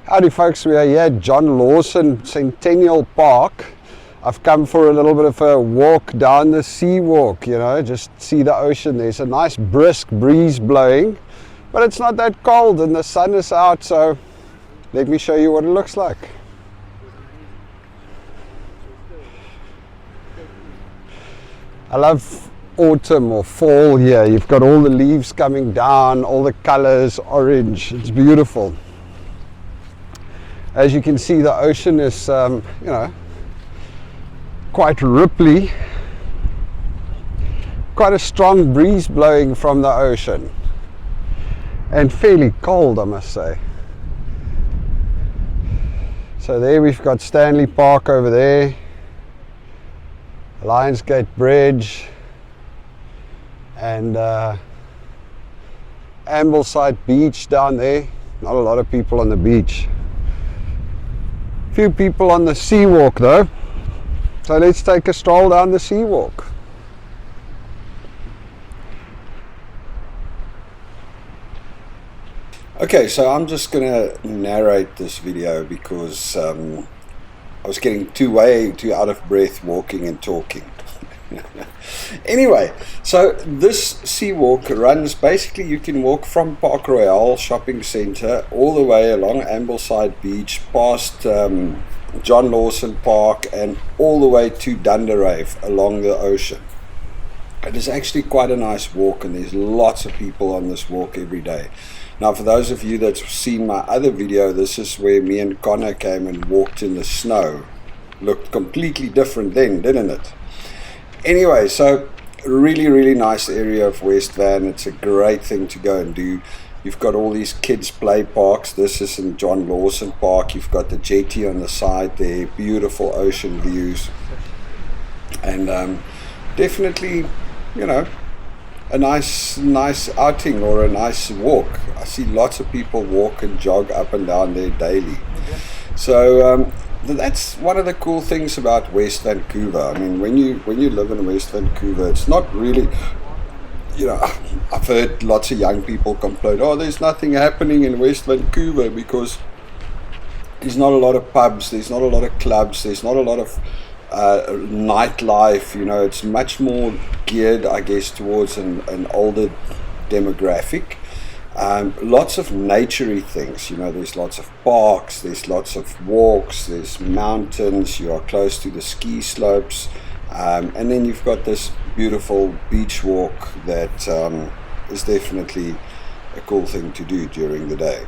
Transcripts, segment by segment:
Howdy folks, we are here at John Lawson Centennial Park. I've come for a little bit of a walk down the sea walk, just see the ocean. There's a nice brisk breeze blowing, but it's not that cold and the sun is out, so let me show you what it looks like. I love autumn or fall here. You've got all the leaves coming down, all the colors, orange, it's beautiful. As you can see, the ocean is, quite ripply. Quite a strong breeze blowing from the ocean. And fairly cold, I must say. So there we've got Stanley Park over there. Lionsgate Bridge. And Ambleside Beach down there. Not a lot of people on the beach. Few people on the sea walk though, so let's take a stroll down the sea walk. Okay, so I'm just gonna narrate this video because I was getting way too out of breath walking and talking. Anyway, so this sea walk runs, basically you can walk from Park Royale Shopping Centre all the way along Ambleside Beach, past John Lawson Park and all the way to Dunder Rave along the ocean. It is actually quite a nice walk and there's lots of people on this walk every day. Now for those of you that's seen my other video, this is where me and Connor came and walked in the snow. Looked completely different then, didn't it? Anyway, so really nice area of West Van. It's a great thing to go and do. You've got all these kids play parks. This is in John Lawson Park. You've got the jetty on the side there, beautiful ocean views, and definitely a nice outing or a nice walk. I see lots of people walk and jog up and down there daily. So that's one of the cool things about West Vancouver. I mean, when you live in West Vancouver, it's not really, I've heard lots of young people complain, oh, there's nothing happening in West Vancouver because there's not a lot of pubs, there's not a lot of clubs, there's not a lot of nightlife. It's much more geared, I guess, towards an older demographic. Lots of naturey things, there's lots of parks, there's lots of walks, there's mountains, you are close to the ski slopes, and then you've got this beautiful beach walk that is definitely a cool thing to do during the day.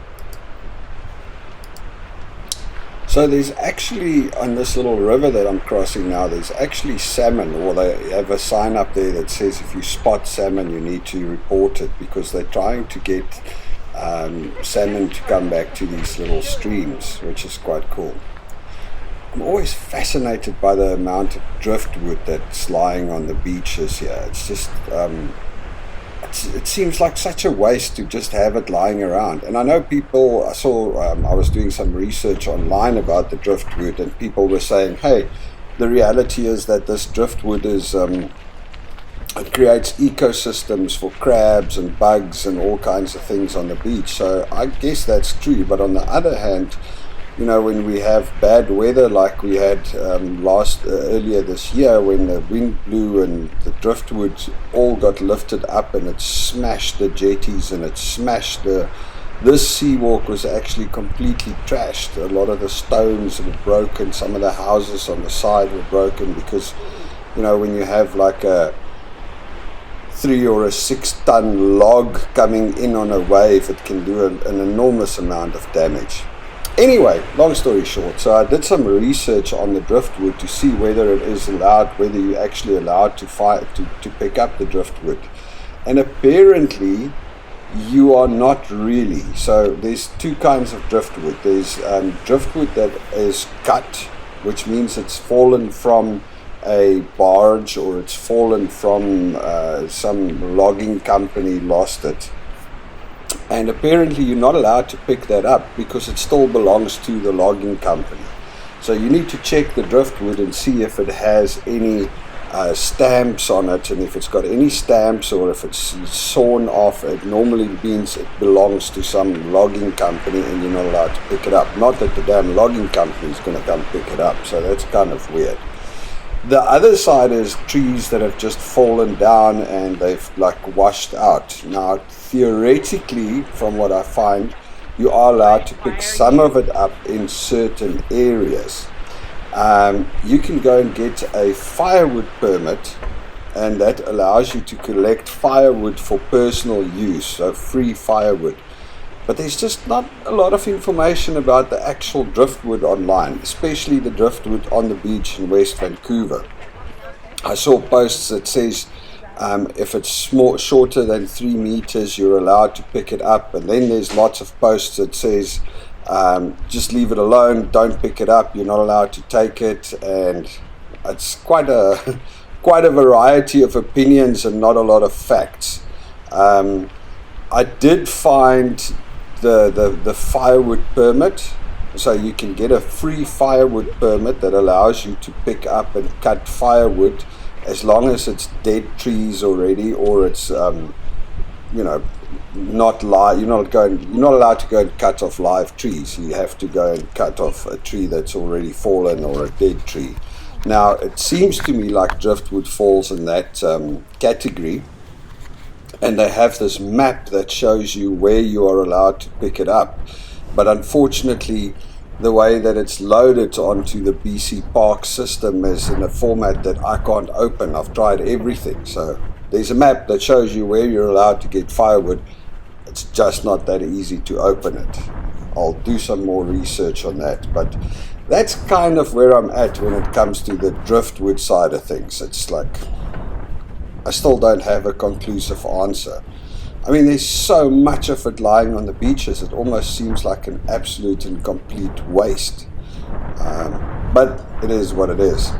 So there's actually, on this little river that I'm crossing now, there's actually salmon, or they have a sign up there that says if you spot salmon you need to report it, because they're trying to get salmon to come back to these little streams, which is quite cool. I'm always fascinated by the amount of driftwood that's lying on the beaches here. It's just it seems like such a waste to just have it lying around. And I know people, I was doing some research online about the driftwood, and people were saying, hey, the reality is that this driftwood is, it creates ecosystems for crabs and bugs and all kinds of things on the beach. So I guess that's true. But on the other hand, when we have bad weather like we had earlier this year, when the wind blew and the driftwood all got lifted up and it smashed the jetties and it smashed this sea walk was actually completely trashed. A lot of the stones were broken, some of the houses on the side were broken because, when you have like a 3 or a 6 ton log coming in on a wave, it can do an enormous amount of damage. Anyway, long story short, so I did some research on the driftwood to see whether it is allowed, whether you're actually allowed to pick up the driftwood. And apparently you are not really. So there's 2 kinds of driftwood. There's driftwood that is cut, which means it's fallen from a barge or it's fallen from some logging company lost it. And apparently you're not allowed to pick that up because it still belongs to the logging company. So you need to check the driftwood and see if it has any stamps on it, and if it's got any stamps or if it's sawn off, it normally means it belongs to some logging company and you're not allowed to pick it up. Not that the damn logging company is going to come pick it up, so that's kind of weird. The other side is trees that have just fallen down and they've like washed out. Now, theoretically, from what I find, you are allowed to pick some of it up in certain areas. You can go and get a firewood permit, and that allows you to collect firewood for personal use, so free firewood. But there's just not a lot of information about the actual driftwood online, especially the driftwood on the beach in West Vancouver. I saw posts that says if it's shorter than 3 meters, you're allowed to pick it up, and then there's lots of posts that says just leave it alone, don't pick it up, you're not allowed to take it, and it's quite a variety of opinions and not a lot of facts. I did find the firewood permit, so you can get a free firewood permit that allows you to pick up and cut firewood as long as it's dead trees already, or it's not live. You're not allowed to go and cut off live trees. You have to go and cut off a tree that's already fallen or a dead tree. Now, it seems to me like Driftwood falls in that category, and they have this map that shows you where you are allowed to pick it up. But unfortunately, the way that it's loaded onto the BC Park system is in a format that I can't open. I've tried everything. So there's a map that shows you where you're allowed to get firewood. It's just not that easy to open it. I'll do some more research on that. But that's kind of where I'm at when it comes to the driftwood side of things. It's like, I still don't have a conclusive answer. I mean, there's so much of it lying on the beaches, it almost seems like an absolute and complete waste. But it is what it is.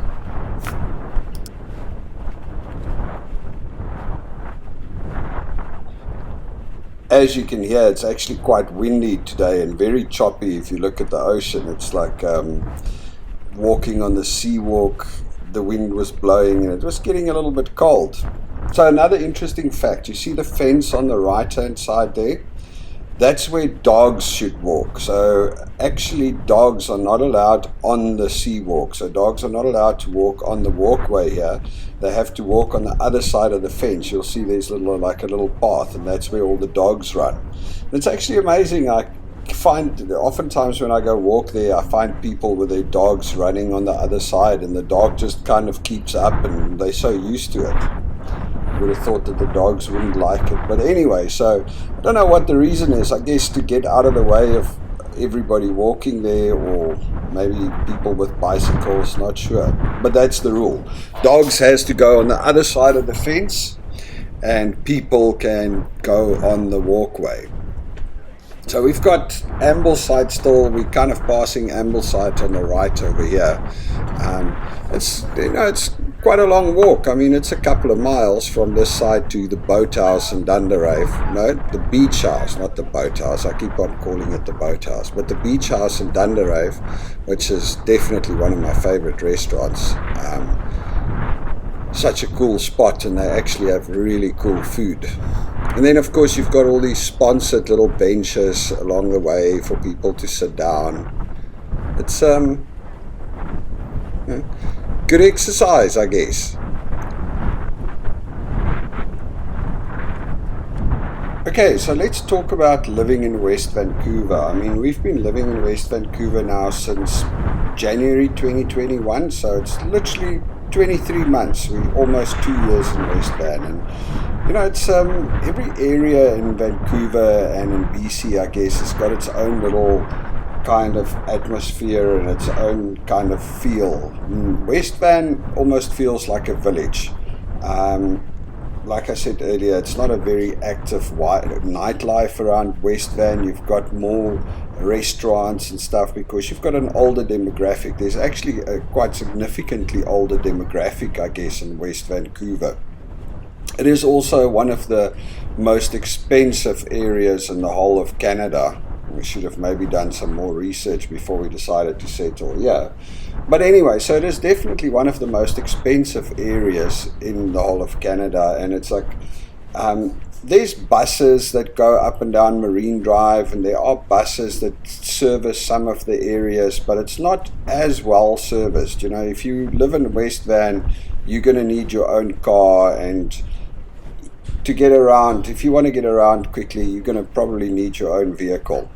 As you can hear, it's actually quite windy today and very choppy. If you look at the ocean, it's like walking on the seawalk. The wind was blowing and it was getting a little bit cold. So another interesting fact, you see the fence on the right hand side there? That's where dogs should walk. So actually dogs are not allowed on the seawalk. So dogs are not allowed to walk on the walkway here. They have to walk on the other side of the fence. You'll see there's a little path, and that's where all the dogs run. And it's actually amazing. I find oftentimes when I go walk there, I find people with their dogs running on the other side, and the dog just kind of keeps up, and they're so used to it. I would have thought that the dogs wouldn't like it. But anyway, so I don't know what the reason is. I guess to get out of the way of everybody walking there, or maybe people with bicycles, not sure. But that's the rule. Dogs has to go on the other side of the fence, and people can go on the walkway. So we've got Ambleside still. We're kind of passing Ambleside on the right over here. It's quite a long walk. I mean, it's a couple of miles from this side to the boathouse in Dunder Rave. No, the beach house, not the boathouse. I keep on calling it the boathouse. But the beach house in Dunder Rave, which is definitely one of my favorite restaurants. Such a cool spot, and they actually have really cool food. And then of course you've got all these sponsored little benches along the way for people to sit down. It's good exercise, I guess. Okay, so let's talk about living in West Vancouver. I mean, we've been living in West Vancouver now since January 2021, so it's literally 23 months. We're almost 2 years in West Van, and it's every area in Vancouver and in BC, I guess, has got its own little kind of atmosphere and its own kind of feel. West Van almost feels like a village. Like I said earlier, it's not a very active nightlife around West Van. You've got more restaurants and stuff because you've got an older demographic. There's actually a quite significantly older demographic, I guess, in West Vancouver. It is also one of the most expensive areas in the whole of Canada. We should have maybe done some more research before we decided to settle. Yeah. But anyway, so it is definitely one of the most expensive areas in the whole of Canada. And it's like, there's buses that go up and down Marine Drive, and there are buses that service some of the areas, but it's not as well serviced. You know, if you live in West Van, you're going to need your own car, and to get around, if you want to get around quickly, you're going to probably need your own vehicle.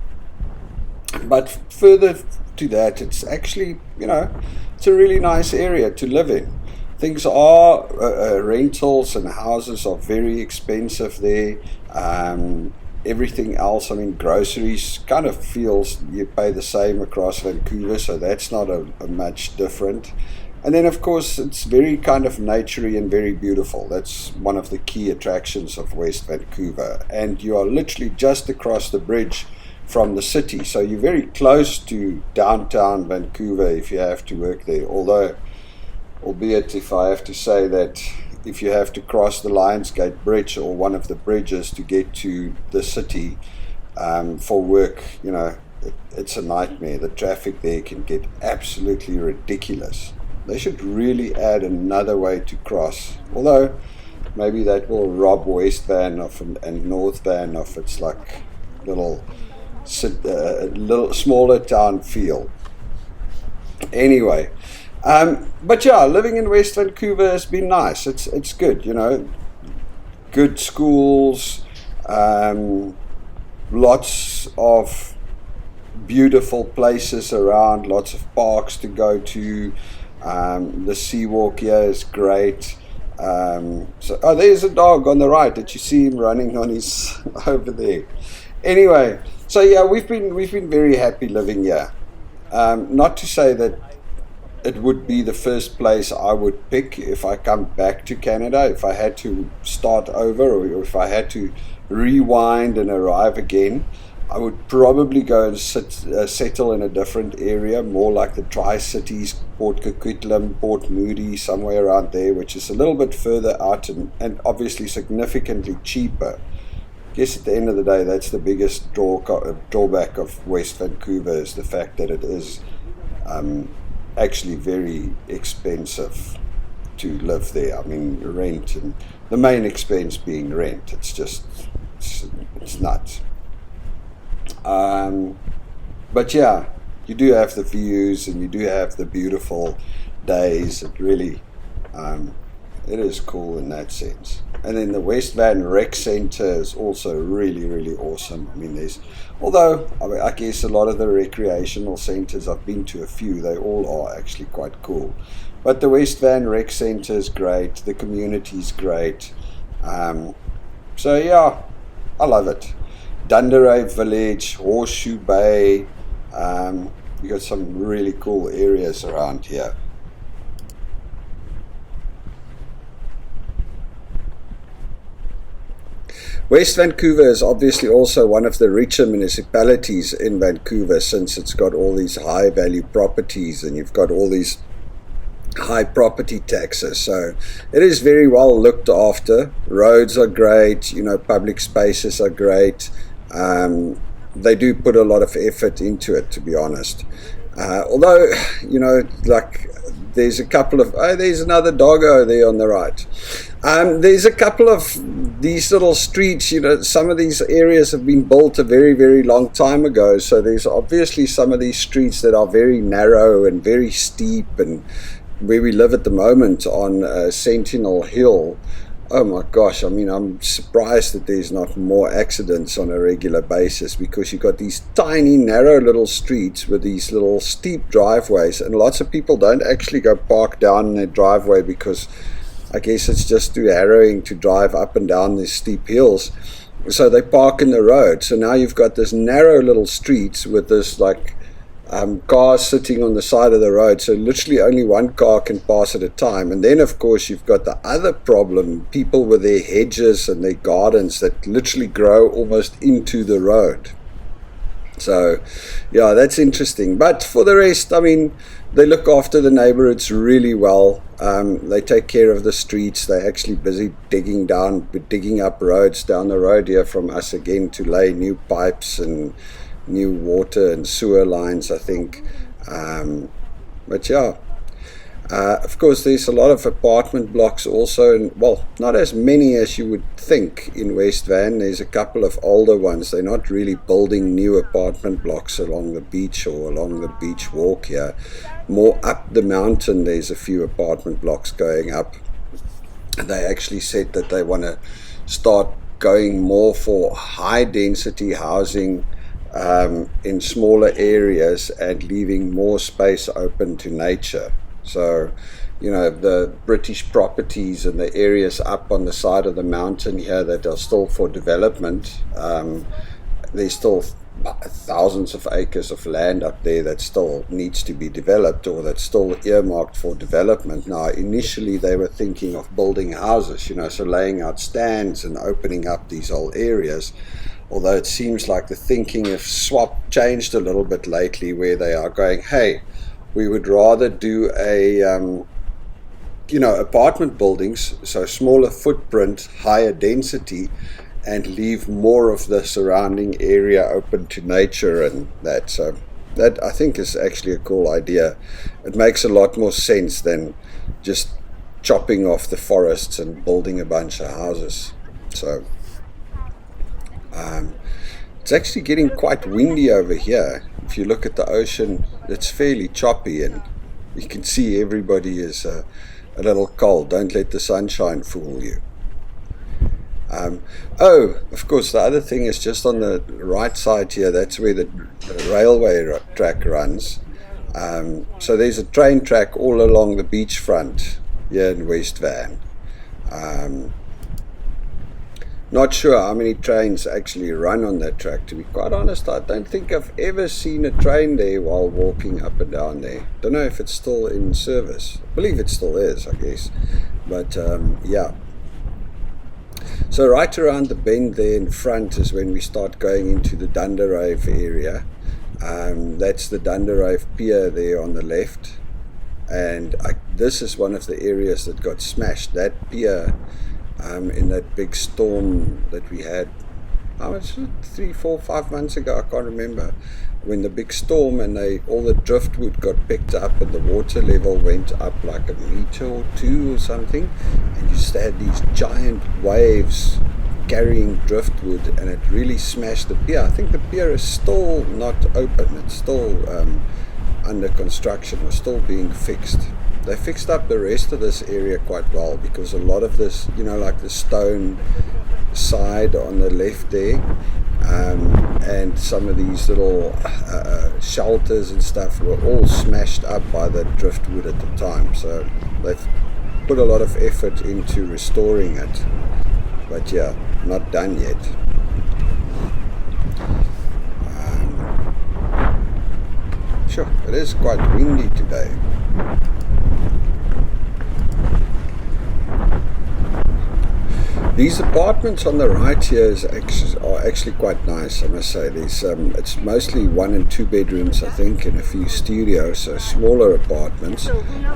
But further to that, it's actually, you know, it's a really nice area to live in. Things are, rentals and houses are very expensive there. Everything else, I mean, groceries kind of feels you pay the same across Vancouver, so that's not a much different. And then, of course, it's very kind of naturey and very beautiful. That's one of the key attractions of West Vancouver. And you are literally just across the bridge from the city. So you're very close to downtown Vancouver if you have to work there. Albeit if I have to say that if you have to cross the Lionsgate Bridge or one of the bridges to get to the city for work, you know, it's a nightmare. The traffic there can get absolutely ridiculous. They should really add another way to cross. Although maybe that will rob West Van of and North Van of its like little smaller town feel. Anyway, but yeah, living in West Vancouver has been nice. It's good, you know. Good schools, lots of beautiful places around, lots of parks to go to. The seawalk here is great. There's a dog on the right. Did you see him running on his over there? Anyway, so yeah, we've been very happy living here. Not to say that it would be the first place I would pick if I come back to Canada, if I had to start over, or if I had to rewind and arrive again. I would probably go and settle in a different area, more like the Tri-Cities, Port Coquitlam, Port Moody, somewhere around there, which is a little bit further out and obviously significantly cheaper. I guess at the end of the day, that's the biggest drawback of West Vancouver, is the fact that it is actually very expensive to live there. I mean, rent, and the main expense being rent. It's nuts. But yeah, you do have the views and you do have the beautiful days. It really, it is cool in that sense. And then the West Van Rec Centre is also really, really awesome. I mean, I guess a lot of the recreational centres, I've been to a few, they all are actually quite cool. But the West Van Rec Centre is great. The community is great. So yeah, I love it. Dunder Rave Village, Horseshoe Bay. You got some really cool areas around here. West Vancouver is obviously also one of the richer municipalities in Vancouver, since it's got all these high value properties and you've got all these high property taxes. So it is very well looked after. Roads are great, you know, public spaces are great. They do put a lot of effort into it, to be honest. Although, you know, like there's a couple of, there's another doggo there on the right. There's a couple of these little streets, you know, some of these areas have been built a very, very long time ago. So there's obviously some of these streets that are very narrow and very steep, and where we live at the moment on Sentinel Hill. Oh my gosh, I mean, I'm surprised that there's not more accidents on a regular basis, because you've got these tiny, narrow little streets with these little steep driveways, and lots of people don't actually go park down in their driveway because I guess it's just too harrowing to drive up and down these steep hills. So they park in the road. So now you've got this narrow little streets with this like cars sitting on the side of the road, so literally only one car can pass at a time. And then of course you've got the other problem, people with their hedges and their gardens that literally grow almost into the road. So yeah, that's interesting. But for the rest, I mean, they look after the neighborhoods really well. They take care of the streets. They're actually busy digging up roads down the road here from us again to lay new pipes and new water and sewer lines, I think. But yeah, of course, there's a lot of apartment blocks also, and well, not as many as you would think in West Van. There's a couple of older ones. They're not really building new apartment blocks along the beach or along the beach walk here. More up the mountain, there's a few apartment blocks going up. They actually said that they want to start going more for high density housing in smaller areas and leaving more space open to nature. So, you know, the British properties and the areas up on the side of the mountain here that are still for development, there's still thousands of acres of land up there that still needs to be developed, or that's still earmarked for development. Now, initially they were thinking of building houses, you know, so laying out stands and opening up these whole areas. Although it seems like the thinking has changed a little bit lately, where they are going, hey, we would rather do a, apartment buildings, so smaller footprint, higher density, and leave more of the surrounding area open to nature and that. So that, I think, is actually a cool idea. It makes a lot more sense than just chopping off the forests and building a bunch of houses. So it's actually getting quite windy over here. If you look at the ocean, it's fairly choppy, and you can see everybody is a little cold. Don't let the sunshine fool you. Of course, the other thing is just on the right side here, that's where the railway track runs. So there's a train track all along the beachfront here in West Van. Not sure how many trains actually run on that track, to be quite honest. I don't think I've ever seen a train there while walking up and down there. Don't know if it's still in service. I believe it still is, I guess. But yeah. So right around the bend there in front is when we start going into the Dunder Rave area. That's the Dunder Rave pier there on the left. And this is one of the areas that got smashed. That pier, in that big storm that we had, how much, 3, 4, 5 months ago, I can't remember, when the big storm and all the driftwood got picked up and the water level went up like a meter or two or something, and you just had these giant waves carrying driftwood, and it really smashed the pier. I think the pier is still not open. It's still under construction, or still being fixed. They fixed up the rest of this area quite well, because a lot of this, like the stone side on the left there, and some of these little shelters and stuff were all smashed up by the driftwood at the time. So they've put a lot of effort into restoring it, but yeah, not done yet. Sure, it is quite windy today. These apartments on the right here are actually quite nice, I must say. It's mostly 1 and 2 bedrooms, I think, and a few studios, so smaller apartments.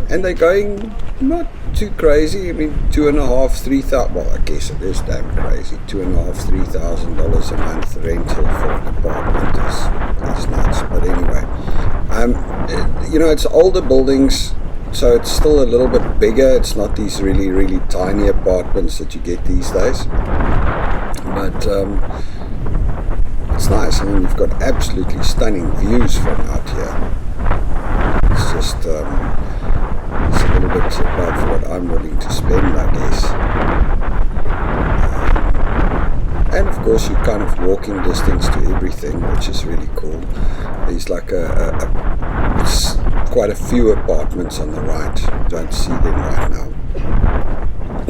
And they're going not too crazy. I mean, $2,500–3,000. Well, I guess it is damn crazy. $2,500–3,000 a month rental for an apartment is nuts. But anyway, it's older buildings. So it's still a little bit bigger. It's not these really, really tiny apartments that you get these days. But it's nice. I mean, you've got absolutely stunning views from out here. It's just, it's a little bit above what I'm willing to spend, I guess. And of course, you're kind of walking distance to everything, which is really cool. There's like quite a few apartments on the right. You don't see them right now.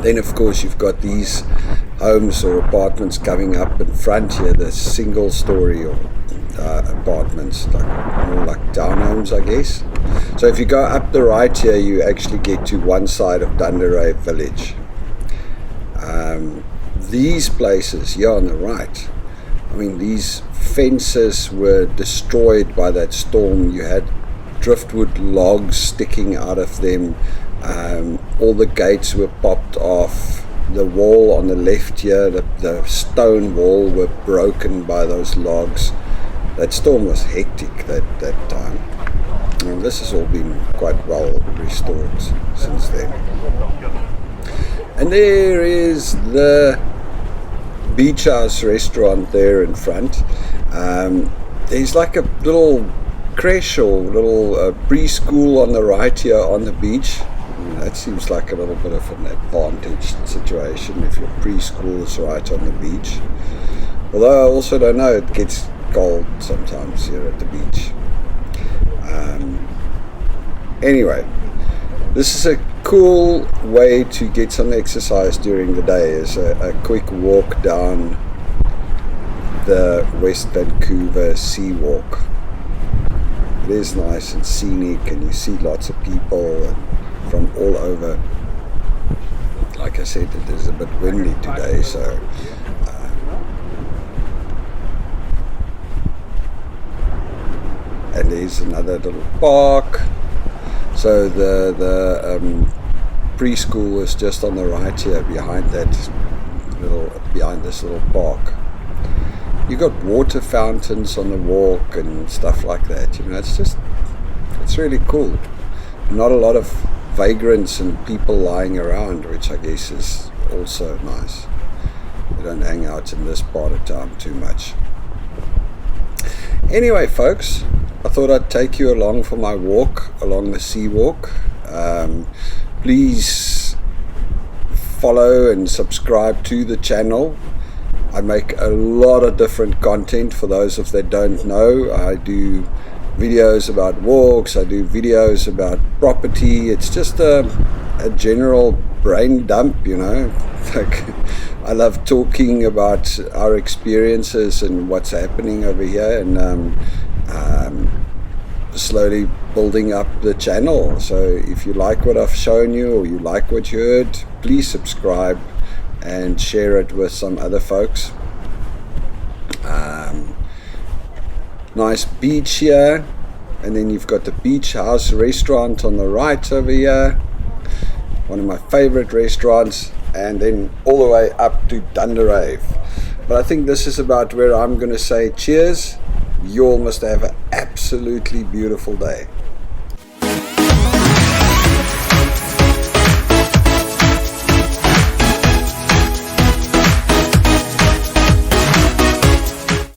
Then of course you've got these homes or apartments coming up in front here, the single story or apartments, more like townhomes, I guess. So if you go up the right here, you actually get to one side of Dunder Rave village. These places here on the right, I mean, these fences were destroyed by that storm. You had driftwood logs sticking out of them. All the gates were popped off. The wall on the left here, the stone wall, were broken by those logs. that storm was hectic that time. And this has all been quite well restored since then. And there is the beach house restaurant there in front. There's like a little creche or little preschool on the right here on the beach. That seems like a little bit of an advantaged situation if your preschool is right on the beach. Although I also don't know, it gets cold sometimes here at the beach. Anyway, this is a cool way to get some exercise during the day, is a quick walk down the West Vancouver Sea Walk. It is nice and scenic, and you see lots of people and from all over. Like I said, it is a bit windy today, so and there's another little park. So the preschool is just on the right here, behind this little park. You got water fountains on the walk and stuff like that. It's really cool. Not a lot of vagrants and people lying around, which I guess is also nice. We don't hang out in this part of town too much. Anyway, folks, I thought I'd take you along for my walk along the sea walk. Please follow and subscribe to the channel. I make a lot of different content. For those of that don't know, I do videos about walks, I do videos about property. It's just a general brain dump, like I love talking about our experiences and what's happening over here, and slowly building up the channel. So if you like what I've shown you, or you like what you heard, please subscribe and share it with some other folks. Nice beach here, and then you've got the beach house restaurant on the right over here, one of my favorite restaurants, and then all the way up to Dunder Rave. But I think this is about where I'm going to say cheers. You all must have an absolutely beautiful day.